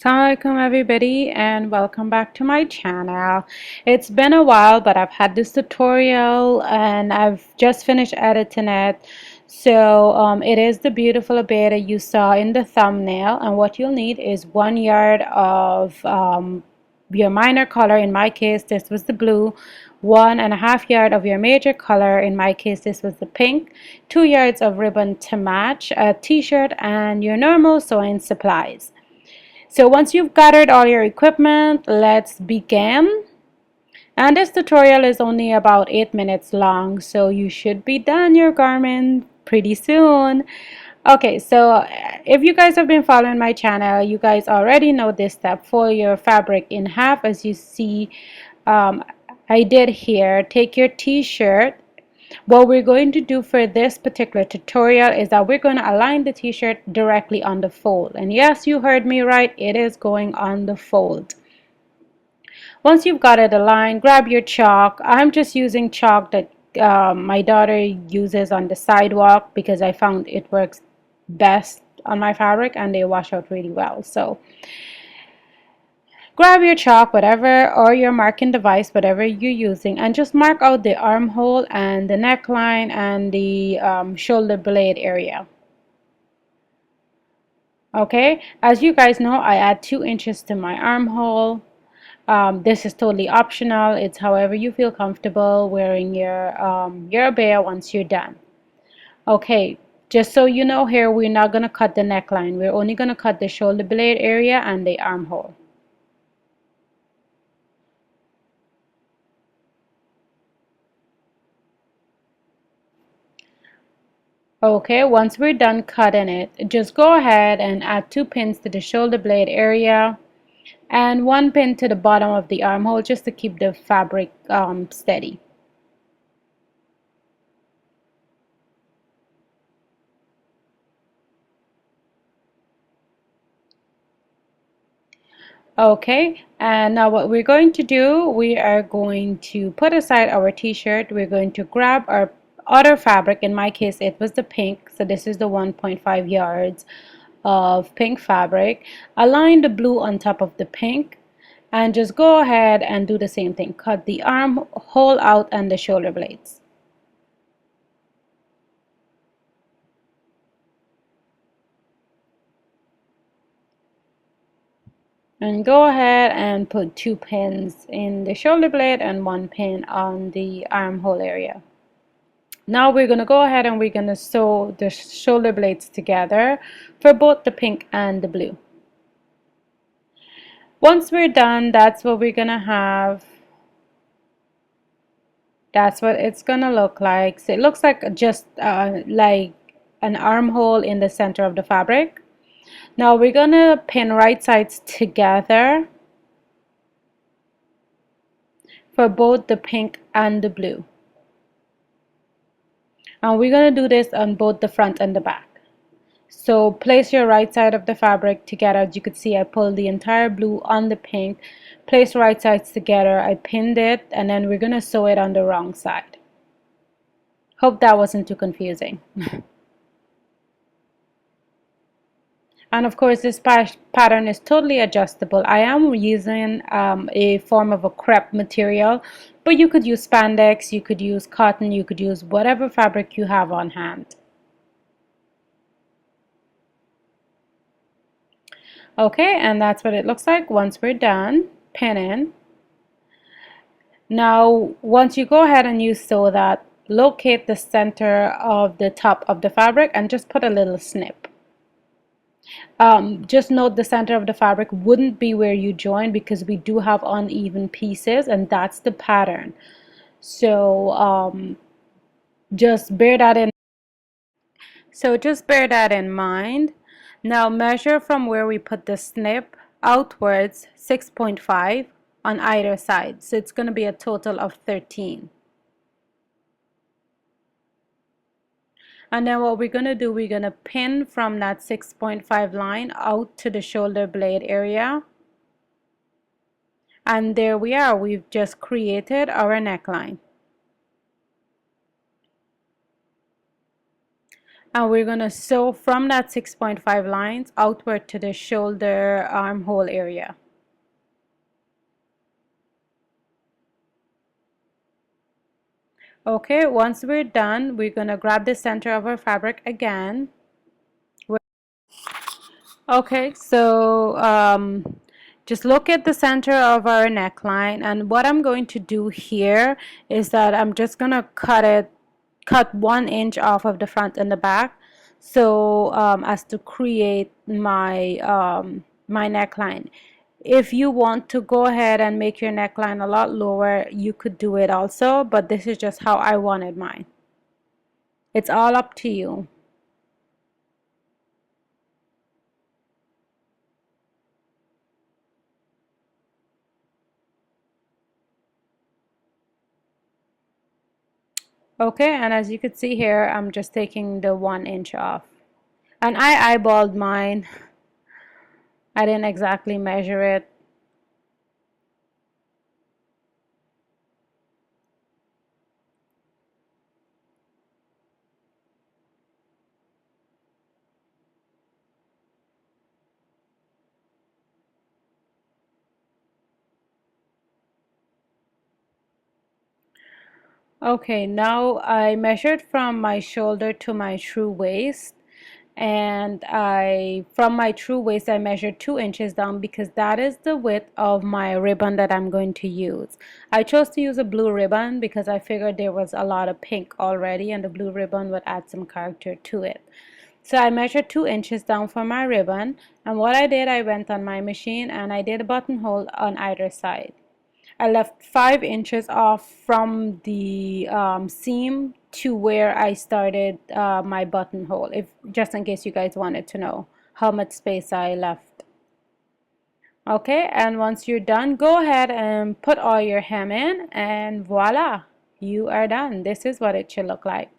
Assalamualaikum everybody and welcome back to my channel. It's been a while, but I've had this tutorial and I've just finished editing it. So it is the beautiful abaya that you saw in the thumbnail, and what you'll need is 1 yard of your minor color. In my case this was the blue. 1.5 yards of your major color. In my case this was the pink. 2 yards of ribbon to match, a t-shirt, and your normal sewing supplies. So once you've gathered all your equipment, let's begin. And this tutorial is only about 8 minutes long, so you should be done your garment pretty soon. Okay, so if you guys have been following my channel, you guys already know this step. Fold your fabric in half, as you see I did here. Take your t-shirt. What we're going to do for this particular tutorial is that we're going to align the t-shirt directly on the fold. And yes, you heard me right, it is going on the fold. Once you've got it aligned, grab your chalk. I'm just using chalk that my daughter uses on the sidewalk because I found it works best on my fabric and they wash out really well. So grab your chalk, whatever, or your marking device, whatever you're using, and just mark out the armhole and the neckline and the shoulder blade area. Okay, as you guys know, I add 2 inches to my armhole. This is totally optional. It's however you feel comfortable wearing your abaya once you're done. Okay, just so you know, here we're not going to cut the neckline. We're only going to cut the shoulder blade area and the armhole. Okay, once we're done cutting it, just go ahead and add 2 pins to the shoulder blade area and 1 pin to the bottom of the armhole just to keep the fabric steady. Okay, and now what we're going to do, we are going to put aside our t-shirt. We're going to grab our other fabric. In my case it was the pink, so this is the 1.5 yards of pink fabric. Align the blue on top of the pink and just go ahead and do the same thing. Cut the armhole out and the shoulder blades. And go ahead and put 2 pins in the shoulder blade and 1 pin on the armhole area. Now we're going to go ahead and we're going to sew the shoulder blades together for both the pink and the blue. Once we're done, that's what we're going to have. That's what it's going to look like. So it looks like just like an armhole in the center of the fabric. Now we're going to pin right sides together for both the pink and the blue. And we're going to do this on both the front and the back. So place your right side of the fabric together. As you could see, I pulled the entire blue on the pink. Place right sides together. I pinned it, and then we're going to sew it on the wrong side. Hope that wasn't too confusing. And of course, this pattern is totally adjustable. I am using a form of a crepe material, but you could use spandex, you could use cotton, you could use whatever fabric you have on hand. Okay, and that's what it looks like once we're done pinning. Now, once you go ahead and you sew that, locate the center of the top of the fabric and just put a little snip. Just note the center of the fabric wouldn't be where you join because we do have uneven pieces, and that's the pattern. So just bear that in mind. Now measure from where we put the snip outwards 6.5 on either side. So it's going to be a total of 13. And then what we're going to do, we're going to pin from that 6.5 line out to the shoulder blade area. And there we are. We've just created our neckline. And we're going to sew from that 6.5 lines outward to the shoulder armhole area. Okay, once we're done, we're going to grab the center of our fabric again. Okay, so just look at the center of our neckline, and what I'm going to do here is that I'm just going to cut 1 inch off of the front and the back, so as to create my neckline. If you want to go ahead and make your neckline a lot lower, you could do it also, but this is just how I wanted mine. It's all up to you. Okay, and as you can see here, I'm just taking the 1 inch off. And I eyeballed mine. I didn't exactly measure it. Okay, now I measured from my shoulder to my true waist, and I from my true waist I measured 2 inches down because that is the width of my ribbon that I'm going to use. I chose to use a blue ribbon because I figured there was a lot of pink already and the blue ribbon would add some character to it. So I measured 2 inches down for my ribbon, and what I did, I went on my machine and I did a buttonhole on either side. I left 5 inches off from the seam to where I started my buttonhole, if just in case you guys wanted to know how much space I left. Okay, and once you're done, go ahead and put all your hem in, and voila, you are done. This is what it should look like.